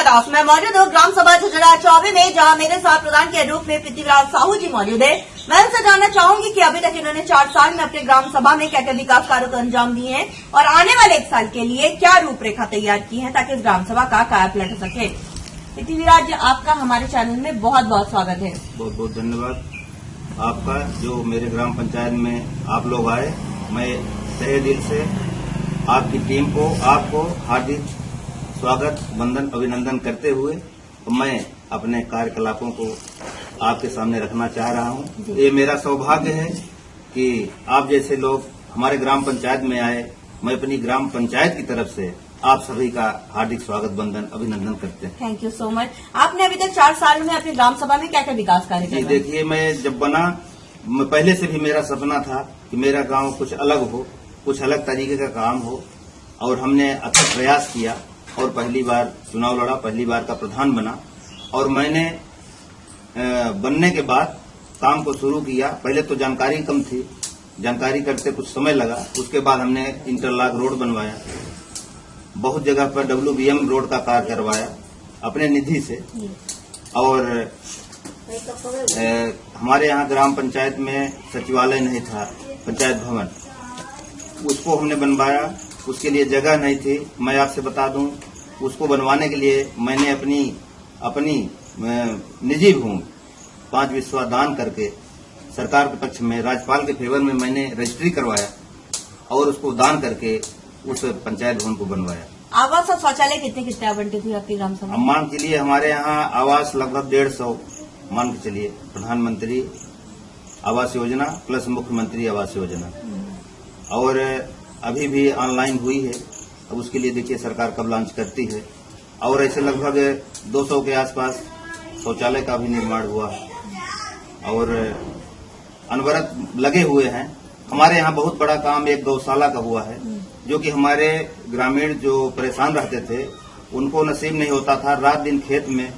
तरफ मैं मौजूद हूँ ग्राम सभा झुंझुनू 24 में, जहाँ मेरे साथ प्रधान के रूप में पृथ्वीराज साहू जी मौजूद है। मैं उनसे जानना चाहूंगी कि अभी तक इन्होंने 4 साल में अपने ग्राम सभा में क्या क्या विकास कार्यों को अंजाम दिए हैं और आने वाले 1 साल के लिए क्या रूपरेखा तैयार की है ताकि इस ग्राम सभा का कायापलट हो सके। पृथ्वीराज जी, आपका हमारे चैनल में बहुत बहुत स्वागत है। बहुत बहुत धन्यवाद आपका, जो मेरे ग्राम पंचायत में आप लोग आए। मैं तहे दिल से आपकी टीम को, आपको हार्दिक स्वागत, वंदन, अभिनंदन करते हुए मैं अपने कार्यकलापों को आपके सामने रखना चाह रहा हूं। ये मेरा सौभाग्य है कि आप जैसे लोग हमारे ग्राम पंचायत में आए। मैं अपनी ग्राम पंचायत की तरफ से आप सभी का हार्दिक स्वागत, वंदन, अभिनंदन करते हैं। Thank you so much. आपने अभी तक 4 साल में अपनी ग्राम सभा में क्या क्या विकास कार्य किए? देखिए, मैं जब बना, पहले से भी मेरा सपना था कि मेरा गांव कुछ अलग हो, कुछ अलग तरीके का काम हो, और हमने अथक प्रयास किया और पहली बार चुनाव लड़ा, पहली बार का प्रधान बना। और मैंने बनने के बाद काम को शुरू किया। पहले तो जानकारी कम थी, जानकारी करते कुछ समय लगा। उसके बाद हमने इंटरलॉक रोड बनवाया, बहुत जगह पर WBM रोड का कार्य करवाया अपने निधि से। और हमारे यहाँ ग्राम पंचायत में सचिवालय नहीं था, पंचायत भवन, उसको हमने बनवाया। उसके लिए जगह नहीं थी। मैं आपसे बता दूं, उसको बनवाने के लिए मैंने अपनी निजी भूमि 5 विस्वा दान करके सरकार के पक्ष में, राज्यपाल के फेवर में मैंने रजिस्ट्री करवाया और उसको दान करके उस पंचायत भवन को बनवाया। आवास और शौचालय कितने आवंटित हुए आपकी ग्राम सभा? मान के लिए हमारे यहाँ आवास लगभग 150, मान के चलिए, प्रधानमंत्री आवास योजना प्लस मुख्यमंत्री आवास योजना, और अभी भी ऑनलाइन हुई है। अब उसके लिए देखिए सरकार कब लॉन्च करती है। और ऐसे लगभग 200 के आसपास शौचालय का भी निर्माण हुआ है और अनवरत लगे हुए हैं। हमारे यहाँ बहुत बड़ा काम एक गौशाला का हुआ है, जो कि हमारे ग्रामीण जो परेशान रहते थे उनको नसीब नहीं होता था। रात दिन खेत में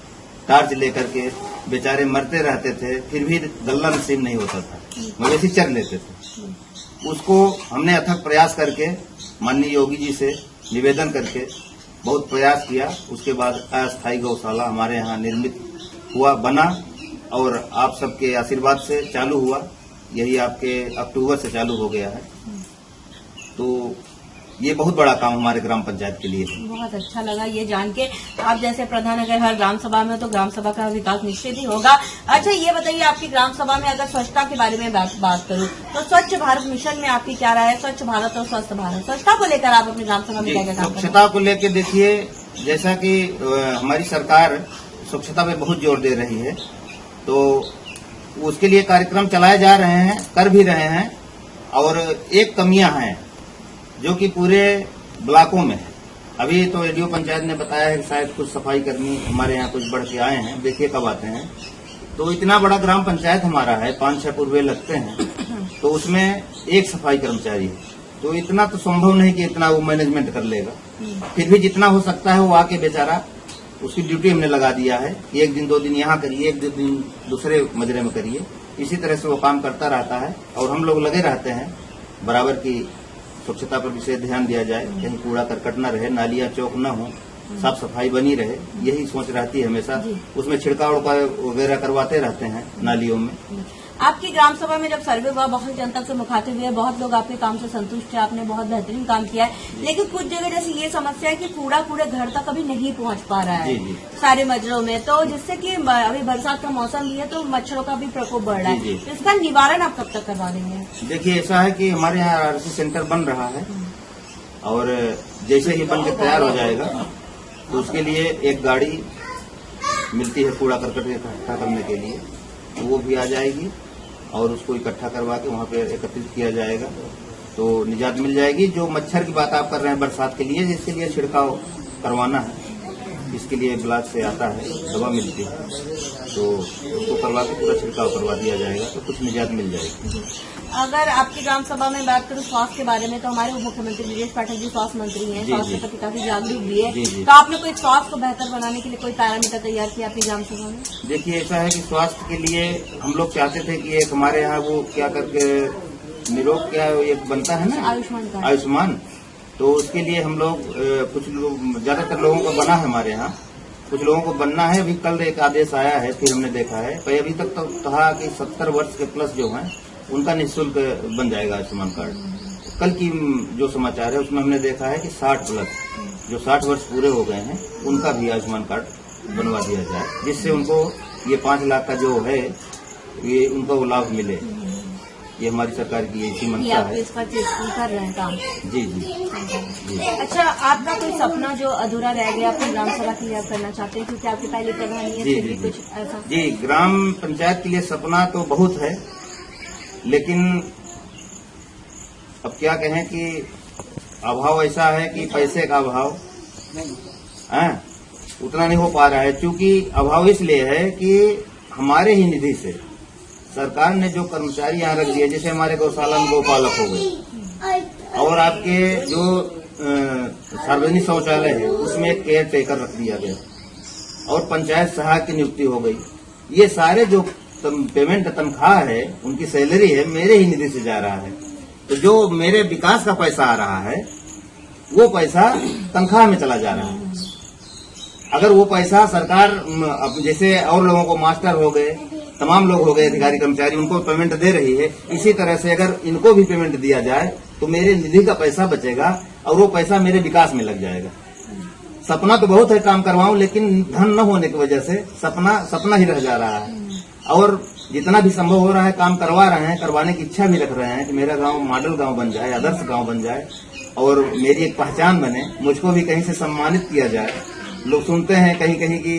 टार्च लेकर के बेचारे मरते रहते थे, फिर भी गल्ला नसीब नहीं होता था, मवेशी चर लेते थे। उसको हमने अथक प्रयास करके माननीय योगी जी से निवेदन करके बहुत प्रयास किया। उसके बाद अस्थायी गौशाला हमारे यहाँ निर्मित हुआ, बना, और आप सबके आशीर्वाद से चालू हुआ। यही आपके अक्टूबर से चालू हो गया है। तो ये बहुत बड़ा काम हमारे ग्राम पंचायत के लिए है। बहुत अच्छा लगा ये जान के। आप जैसे प्रधान अगर हर ग्राम सभा में, तो ग्राम सभा का विकास निश्चित ही होगा। अच्छा, ये बताइए, आपकी ग्राम सभा में अगर स्वच्छता के बारे में बात करूं तो स्वच्छ भारत मिशन में आपकी क्या राय है? स्वच्छ भारत और स्वस्थ भारत, स्वच्छता को लेकर आप अपनी ग्राम सभा में क्या क्या काम करें? स्वच्छता को लेकर देखिए, जैसा कि हमारी सरकार स्वच्छता पे बहुत जोर दे रही है, तो उसके लिए कार्यक्रम चलाए जा रहे हैं, कर भी रहे हैं। और एक कमियां हैं जो कि पूरे ब्लॉकों में है। अभी तो एडीओ पंचायत ने बताया है कि शायद कुछ सफाई कर्मी हमारे यहाँ कुछ बढ़ के आए हैं, देखिए कब आते हैं। तो इतना बड़ा ग्राम पंचायत हमारा है, 5-6 पूर्वे लगते हैं, तो उसमें एक सफाई कर्मचारी है। तो इतना तो संभव नहीं कि इतना वो मैनेजमेंट कर लेगा। फिर भी जितना हो सकता है वो आके बेचारा, उसकी ड्यूटी हमने लगा दिया है। 1 दिन 2 दिन यहाँ करिए, 1 दिन दूसरे मजरे में करिए। इसी तरह से वो काम करता रहता है और हम लोग लगे रहते हैं बराबर की स्वच्छता पर विशेष ध्यान दिया जाए, कहीं कूड़ा करकट न रहे, नालियां चौक न हो, साफ सफाई बनी रहे, यही सोच रहती है हमेशा। उसमें छिड़काव वगैरह करवाते रहते हैं नालियों में। आपकी ग्राम सभा में जब सर्वे हुआ, बहुत जनता से मुखातिब हुए, बहुत लोग आपके काम से संतुष्ट है, आपने बहुत बेहतरीन काम किया है। लेकिन कुछ जगह जैसे ये समस्या है कि कूड़ा पूरे घर तक अभी नहीं पहुंच पा रहा है सारे मजरों में, तो जिससे कि अभी बरसात का मौसम भी है तो मच्छरों का भी प्रकोप बढ़ रहा है। तो इसका निवारण आप कब तक करवा देंगे? देखिए, ऐसा है कि हमारे यहाँ RC सेंटर बन रहा है और जैसे ही बन के तैयार हो जाएगा तो उसके लिए एक गाड़ी मिलती है कूड़ा करकट इकट्ठा करने के लिए, तो वो भी आ जाएगी और उसको इकट्ठा करवा के वहाँ पे एकत्रित किया जाएगा, तो निजात मिल जाएगी। जो मच्छर की बात आप कर रहे हैं बरसात के लिए, जिसके लिए छिड़काव करवाना है, इसके लिए ब्लॉक से आता है, दवा मिलती है, तो उसको करवा के पूरा छिड़काव करवा दिया जाएगा, तो कुछ निजात मिल जाएगी। अगर आपकी ग्राम सभा में बात करूं स्वास्थ्य के बारे में, तो हमारे उप मुख्यमंत्री ब्रजेश पाठक जी स्वास्थ्य मंत्री हैं, स्वास्थ्य के प्रति काफी जागरूक भी है। तो आपने कोई स्वास्थ्य को बेहतर बनाने के लिए कोई पैरामीटर तैयार किया आपकी ग्राम सभा में? देखिए, ऐसा है कि स्वास्थ्य के लिए हम लोग चाहते थे कि एक हमारे यहाँ वो क्या करके निरोग क्या एक बनता है ना, आयुष्मान, तो उसके लिए हम लोग कुछ लोग, ज्यादातर लोगों का बना है हमारे यहाँ, कुछ लोगों को बनना है। अभी कल एक आदेश आया है, फिर हमने देखा है, पर अभी तक तो कहा कि 70 वर्ष के प्लस जो हैं उनका निःशुल्क बन जाएगा आयुष्मान कार्ड। कल की जो समाचार है उसमें हमने देखा है कि 60 प्लस जो 60 वर्ष पूरे हो गए हैं उनका भी आयुष्मान कार्ड बनवा दिया जाए, जिससे उनको ये 5 लाख का जो है ये उनको वो लाभ मिले। ये हमारी सरकार की ऐसी मंशा आप है। इस पर कर रहे हैं काम। जी जी। अच्छा, आपका कोई सपना जो अधूरा रह गया अपनी ग्राम सभा के लिए आप करना चाहते हैं, क्योंकि आपके पहले प्रधान है, जी, फिर भी जी, कुछ ऐसा? जी, ग्राम पंचायत के लिए सपना तो बहुत है, लेकिन अब क्या कहें कि अभाव ऐसा है कि पैसे का अभाव है, उतना नहीं हो पा रहा है। क्योंकि अभाव इसलिए है कि हमारे ही निधि से सरकार ने जो कर्मचारी यहाँ रख दिए, जैसे हमारे गौशाला में गौपालक हो गए, और आपके जो सार्वजनिक शौचालय है उसमें एक केयर टेकर रख दिया गया, और पंचायत सहायक की नियुक्ति हो गई। ये सारे जो पेमेंट तनख्वाह है, उनकी सैलरी है, मेरे ही निधि से जा रहा है। तो जो मेरे विकास का पैसा आ रहा है वो पैसा तनख्वाह में चला जा रहा है। अगर वो पैसा सरकार जैसे और लोगों को मास्टर हो गए, तमाम लोग हो गए अधिकारी कर्मचारी, उनको पेमेंट दे रही है, इसी तरह से अगर इनको भी पेमेंट दिया जाए तो मेरे निधि का पैसा बचेगा और वो पैसा मेरे विकास में लग जाएगा। सपना तो बहुत है काम करवाऊं, लेकिन धन न होने की वजह से सपना ही रह जा रहा है। और जितना भी संभव हो रहा है काम करवा रहे हैं, करवाने की इच्छा भी रख रहे हैं कि मेरा गांव मॉडल गांव बन जाए, आदर्श गांव बन जाए और मेरी एक पहचान बने, मुझको भी कहीं से सम्मानित किया जाए। लोग सुनते हैं कहीं कहीं कि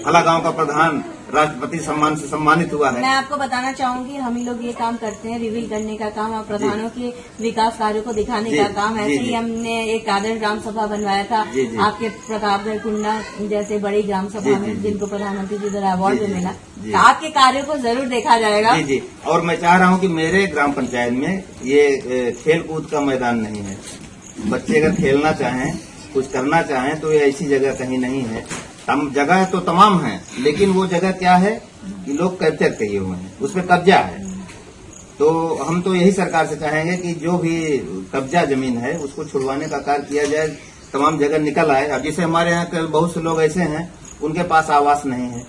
फला गांव का प्रधान राष्ट्रपति सम्मान से सम्मानित हुआ है। मैं आपको बताना चाहूंगी, हम ही लोग ये काम करते हैं, रिवील करने का काम और प्रधानों के विकास कार्यों को दिखाने का काम। ऐसे ही हमने एक आदर्श ग्राम सभा बनवाया था आपके प्रतापगढ़ कुंडा जैसे बड़ी ग्राम सभा में, जिनको प्रधानमंत्री जी द्वारा अवार्ड भी मिला। तो आपके कार्यों को जरूर देखा जाएगा। जी जी। और मैं चाह रहा हूँ कि मेरे ग्राम पंचायत में ये खेल कूद का मैदान नहीं है। बच्चे अगर खेलना चाहें, कुछ करना चाहें तो ये ऐसी जगह कहीं नहीं है। जगह तो तमाम है, लेकिन वो जगह क्या है कि लोग कैप्चर किए हुए हैं, उस पर कब्जा है। तो हम तो यही सरकार से चाहेंगे कि जो भी कब्जा जमीन है उसको छुड़वाने का कार्य किया जाए, तमाम जगह निकल आए। अब जैसे हमारे यहाँ बहुत से लोग ऐसे हैं उनके पास आवास नहीं है।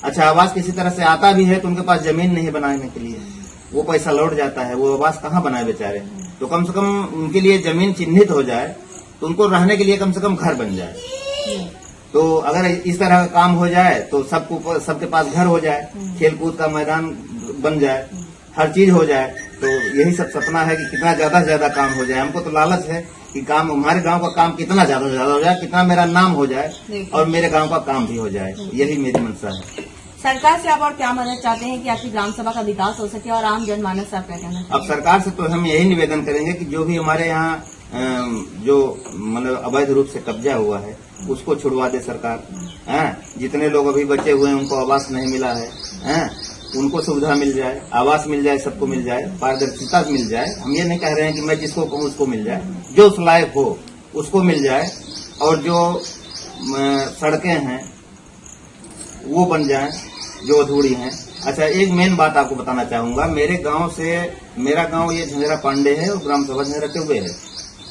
अच्छा, आवास किसी तरह से आता भी है तो उनके पास जमीन नहीं है बनाने के लिए, वो पैसा लौट जाता है, वो आवास कहाँ बनाए बेचारे। तो कम से कम उनके लिए जमीन चिन्हित हो जाए तो उनको रहने के लिए कम से कम घर बन जाए। तो अगर इस तरह का काम हो जाए तो सबके पास घर हो जाए, खेल कूद का मैदान बन जाए, हर चीज हो जाए। तो यही सब सपना है कि कितना ज्यादा से ज्यादा काम हो जाए। हमको तो लालच है कि काम हमारे गांव का काम कितना ज्यादा से ज्यादा हो जाए, कितना मेरा नाम हो जाए और मेरे गांव का काम भी हो जाए। यही मेरी मंशा है। सरकार से आप और क्या मदद चाहते हैं कि आपकी ग्राम सभा का विकास हो सके और आम जनमानस से आप क्या कहना चाहते हैं? अब सरकार से तो हम यही निवेदन करेंगे कि जो भी हमारे यहाँ जो मतलब अवैध रूप से कब्जा हुआ है उसको छुड़वा दे सरकार। जितने लोग अभी बचे हुए हैं उनको आवास नहीं मिला है, उनको सुविधा मिल जाए, आवास मिल जाए, सबको मिल जाए, पारदर्शिता मिल जाए। हम ये नहीं कह रहे हैं कि मैं जिसको कहूँ उसको मिल जाए, जो उस लायक हो उसको मिल जाए। और जो सड़कें हैं वो बन जाए जो अधूरी हैं। अच्छा, एक मेन बात आपको बताना चाहूंगा, मेरे गांव से, मेरा गांव ये झंझरा पांडे है और ग्राम सभा झंझरा चौबे है,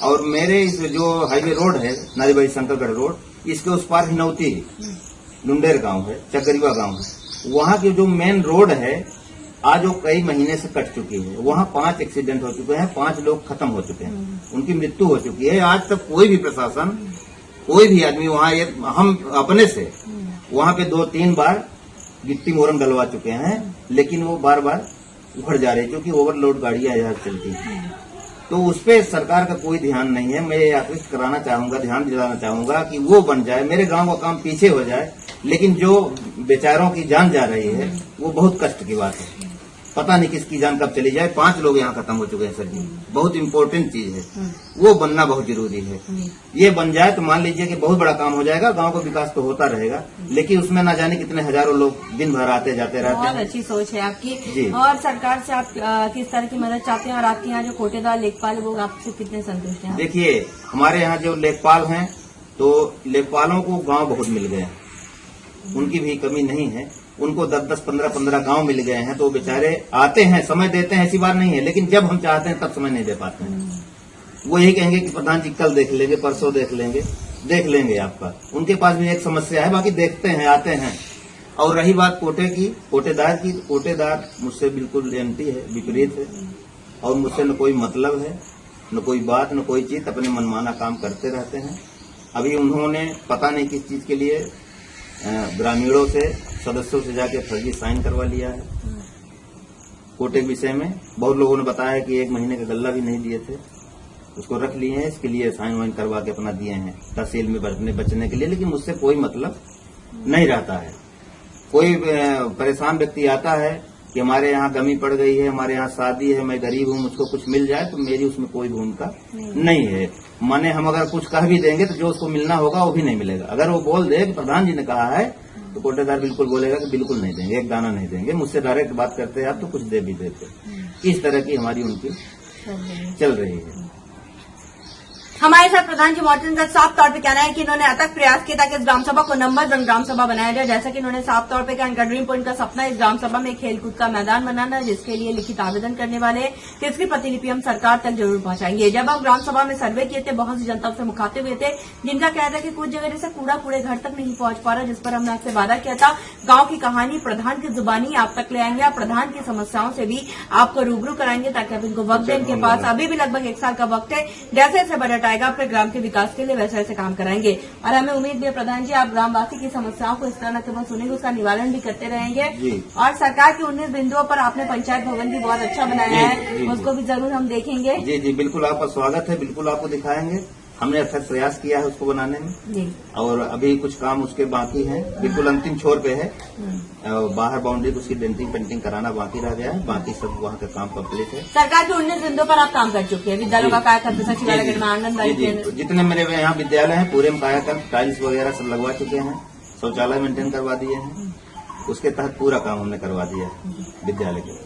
और मेरे इस जो हाईवे रोड है नारीबाई शंकरगढ़ रोड, इसके उस पार हिनौती लुंडेर गांव है, चकरिया गांव है। वहां की जो मेन रोड है आज वो कई महीने से कट चुकी है। वहां 5 एक्सीडेंट हो चुके हैं, 5 लोग खत्म हो चुके हैं, उनकी मृत्यु हो चुकी है। आज तक कोई भी प्रशासन, कोई भी आदमी वहां, हम अपने से वहां पे 2-3 बार गिट्टी मोरम डलवा चुके हैं, लेकिन वो बार बार उखड़ जा रही, क्योंकि ओवरलोड गाड़ियां यहाँ चलती हैं। तो उस पर सरकार का कोई ध्यान नहीं है। मैं ये आकृष्ट कराना चाहूंगा, ध्यान दिलाना चाहूंगा कि वो बन जाए, मेरे गांव का काम पीछे हो जाए। लेकिन जो बेचारों की जान जा रही है वो बहुत कष्ट की बात है। पता नहीं किसकी जान कब चली जाए। 5 लोग यहाँ खत्म हो चुके हैं सर जी। बहुत इम्पोर्टेंट चीज है, वो बनना बहुत जरूरी है। ये बन जाए तो मान लीजिए कि बहुत बड़ा काम हो जाएगा, गांव का विकास तो होता रहेगा, लेकिन उसमें ना जाने कितने हजारों लोग दिन भर आते जाते रहते हैं। बहुत अच्छी सोच है आपकी। और सरकार से आप किस तरह की मदद चाहते हैं और आपके यहाँ जो कोटेदार लेखपाल वो आपसे कितने संतुष्ट हैं? देखिए, हमारे यहाँ जो लेखपाल हैं तो लेखपालों को गाँव बहुत मिल गए हैं, उनकी भी कमी नहीं है। उनको 10-10, 15-15 गांव मिल गए हैं, तो बेचारे आते हैं, समय देते हैं, ऐसी बात नहीं है, लेकिन जब हम चाहते हैं तब समय नहीं दे पाते हैं। वो यही कहेंगे कि प्रधान जी कल देख लेंगे, परसों देख लेंगे। देख लेंगे आपका। उनके पास भी एक समस्या है, बाकी देखते हैं, आते हैं। और रही बात कोटे की, कोटेदार की, कोटेदार मुझसे बिल्कुल एंटी है, विपरीत है, और मुझसे न कोई मतलब है, न कोई बात, न कोई चीज, अपने मनमाना काम करते रहते हैं। अभी उन्होंने पता नहीं किस चीज के लिए ग्रामीणों से, सदस्यों से जाके फर्जी साइन करवा लिया है कोटे के विषय में। बहुत लोगों ने बताया कि 1 महीने का गल्ला भी नहीं दिए थे, उसको रख लिए हैं, इसके लिए साइन वाइन करवा के अपना दिए हैं तहसील में बचने के लिए। लेकिन मुझसे कोई मतलब नहीं रहता है। कोई परेशान व्यक्ति आता है कि हमारे यहाँ गमी पड़ गई है, हमारे यहाँ शादी है, मैं गरीब हूँ, मुझको कुछ मिल जाए, तो मेरी उसमें कोई भूमिका नहीं है। माने हम अगर कुछ कह भी देंगे तो जो उसको मिलना होगा वो भी नहीं मिलेगा। अगर वो बोल दे कि प्रधान जी ने कहा है, तो कोटेदार बिल्कुल बोलेगा कि बिल्कुल नहीं देंगे, एक दाना नहीं देंगे। मुझसे डायरेक्ट बात करते हैं आप तो कुछ दे भी देते। इस तरह की हमारी उनकी चल रही है। हमारे साथ प्रधान जी मौजूद हैं। साफ तौर पे कहना है कि इन्होंने अथक प्रयास किया ताकि इस ग्राम सभा को नंबर 1 ग्राम सभा बनाया जाए। जैसा कि इन्होंने साफ तौर पे कहा, इनका ड्रीम पॉइंट का सपना इस ग्राम सभा में खेलकूद का मैदान बनाना, जिसके लिए लिखित आवेदन करने वाले इसकी प्रतिलिपि हम सरकार तक जरूर पहुंचाएंगे। जब हम ग्राम सभा में सर्वे किए थे, बहुत सी जनता से मुखातिब हुए थे, जिनका कहना था कि कुछ जगह जैसे कूड़े घर तक नहीं पहुंच पा रहा, जिस पर हमने आपसे वादा किया था गांव की कहानी प्रधान की जुबानी आप तक ले आएंगे, आप प्रधान की समस्याओं से भी आपको रूबरू कराएंगे ताकि आप इनको वक्त दें। इनके पास अभी भी लगभग 1 साल का वक्त है। जैसे जैसे बजट आएगा अपने ग्राम के विकास के लिए वैसे वैसे काम कराएंगे। और हमें उम्मीद भी है प्रधान जी आप ग्रामवासी की समस्याओं को इस तरह न केवल सुनेंगे, उसका निवारण भी करते रहेंगे। और सरकार के 19 बिंदुओं पर आपने पंचायत भवन भी बहुत अच्छा बनाया है, उसको भी जरूर हम देखेंगे। जी जी, बिल्कुल आपका स्वागत है, बिल्कुल आपको दिखाएंगे। हमने अथक प्रयास किया है उसको बनाने में जी। और अभी कुछ काम उसके बाकी है, बिल्कुल अंतिम छोर पे है। बाहर बाउंड्री उसकी डेंटिंग पेंटिंग कराना बाकी रह गया है, बाकी सब वहाँ का काम कंप्लीट है। सरकार के 19 बिंदुओं पर आप काम कर चुके हैं, विद्यालयों का कायाकल्प, सचिवालय का निर्माण, आंगनबाड़ी केंद्र, जितने मेरे यहाँ विद्यालय हैं पूरे में कायाकल्प, टाइल्स वगैरह सब लगवा चुके हैं, शौचालय मेंटेन करवा दिए हैं, उसके तहत पूरा काम हमने करवा दिया विद्यालय के।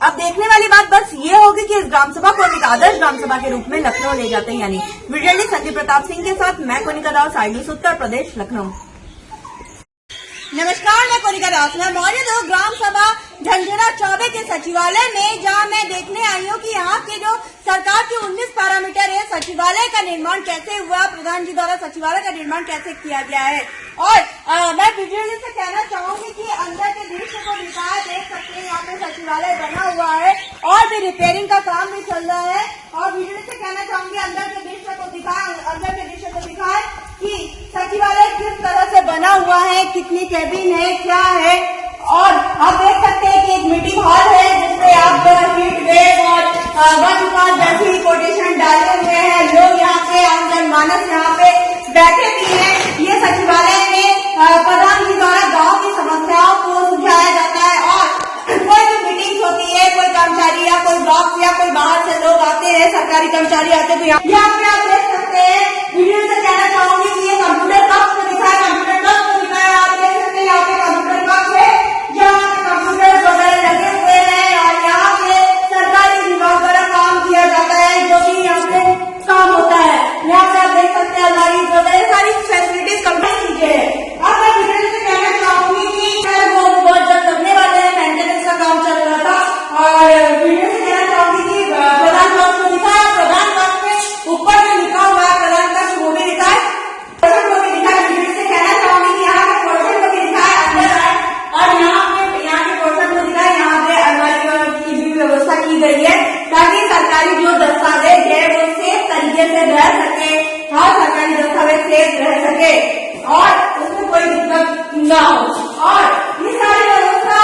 अब देखने वाली बात बस ये होगी कि इस ग्राम सभा को एक आदर्श ग्राम सभा के रूप में लखनऊ ले जाते हैं। यानी वीडियो जर्नलिस्ट संदीप प्रताप सिंह के साथ मैं कोनिका दास, आई न्यूज़ उत्तर प्रदेश, लखनऊ। नमस्कार, मैं कोनिका दास। मैं मौजूद हूँ ग्राम सभा झंझरा चौबे के सचिवालय में, जहाँ मैं देखने आई हूँ कि यहाँ के जो सरकार के 19 पैरामीटर है, सचिवालय का निर्माण कैसे हुआ, प्रधान जी द्वारा सचिवालय का निर्माण कैसे किया गया है। और मैं वीडियो से कहना चाहूंगी कि अंदर के दृश्य को दिखाया, देख सकते हैं यहाँ पे सचिवालय बना हुआ है और भी रिपेयरिंग का काम भी चल रहा है। और वीडियो से कहना चाहूंगी अंदर के दृश्य को दिखाए कि सचिवालय किस तरह से बना हुआ है, कितनी कैबिन है, क्या है। और आप देख सकते हैं कि एक मीटिंग हॉल है जिसपे आप हीट वेव और वन जैसी कोटेशन डाले हुए हैं। लोग यहाँ पे, आम जनमानस यहाँ पे बैठे भी हैं। ये सचिवालय में प्रधान जी द्वारा गांव की समस्याओं को सुझाया जाता है और कोई भी मीटिंग होती है, कोई कर्मचारी या कोई ब्लॉक या कोई बाहर से लोग आते हैं, सरकारी कर्मचारी आते हैं, तो यहाँ पे आप देख सकते हैं। वीडियो से कहना चाहूंगी कि ये कंप्यूटर कक्ष को दिखाया, कंप्यूटर कक्ष को दिखाया। आप देख सकते हैं यहाँ पे कंप्यूटर कक्ष है, जहाँ पे कंप्यूटर वगैरह लगे हुए हैं और यहाँ पे सरकारी विभाग द्वारा काम किया जाता है, जो कि यहाँ पे काम होता है। यहाँ पे आप देख सकते हैं अलमारी वगैरह सारी फैसिलिटीज कंप्लीट की है। अब मैं वीडियो से कहना चाहूंगी कि वो बहुत जल्द लगने वाले हैं, मेंटेनेंस का काम चल रहा था। और वीडियो से कहना चाहूंगी कि प्रधान कक्ष को दिखाया, प्रधान कक्ष के ऊपर में लिखा हुआ है प्रधान कक्ष, वो भी दिखाए, प्रोडक्ट को भी दिखाया। वीडियो से कहना चाहूंगी कि यहाँ पे प्रोडक्ट को भी दिखाया, अंदर आए और यहाँ के प्रोडक्ट को दिखाया। यहाँ पे अलमारी की भी व्यवस्था की गई है ताकि सरकारी जो दस्तावेज है वो सेफ तरीके से रह सके, हर सरकारी दस्तावेज सेफ रह सके और उसमें कोई दिक्कत न हो। और ये सारी व्यवस्था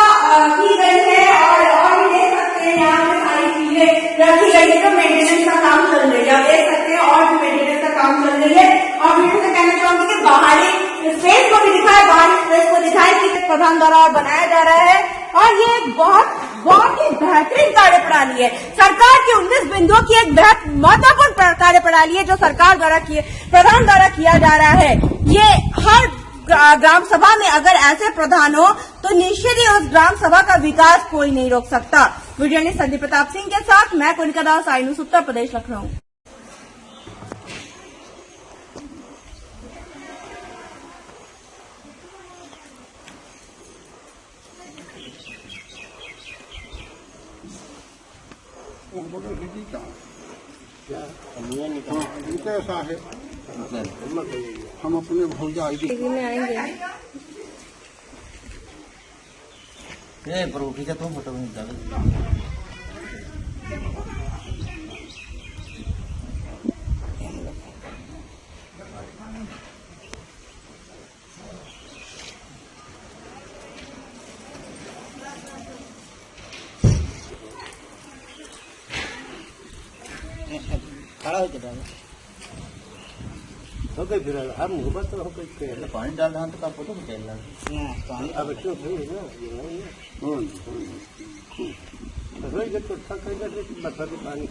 की गई है और भी देख सकते हैं यहाँ पे सारी चीजें रखी गई है। तो मेंटेनेंस का काम चल रही है, आप देख सकते हैं, और भी मेंटेनेंस का काम चल रही है। और वीडियो से कहना चाहूंगी कि बाहरी स्पेस को भी दिखाए, बाहरी स्पेस को दिखाए कि प्रधान द्वारा बनाया जा रहा है। और ये बहुत ही बेहतरीन कार्य प्रणाली है। सरकार की 19 बिंदुओं की एक बहुत महत्वपूर्ण कार्य प्रणाली है जो सरकार द्वारा प्रधान द्वारा किया जा रहा है। ये हर ग्राम सभा में अगर ऐसे प्रधान हो तो निश्चित ही उस ग्राम सभा का विकास कोई नहीं रोक सकता। वीडियो जर्नलिस्ट संदीप प्रताप सिंह के साथ मैं कोनिका दास, आई न्यूज़ उत्तर प्रदेश, लखनऊ। कैसा है हम अपने भौजा आएंगे। में आएंगे। पर खींचा तुम फोटो खड़ा हो जाता हो गई फिर हम मोहब्बत तो हो गई पानी डाल रहा तो फोटो खींचा पानी अब क्यों फिर ना रोज तो थक गए पानी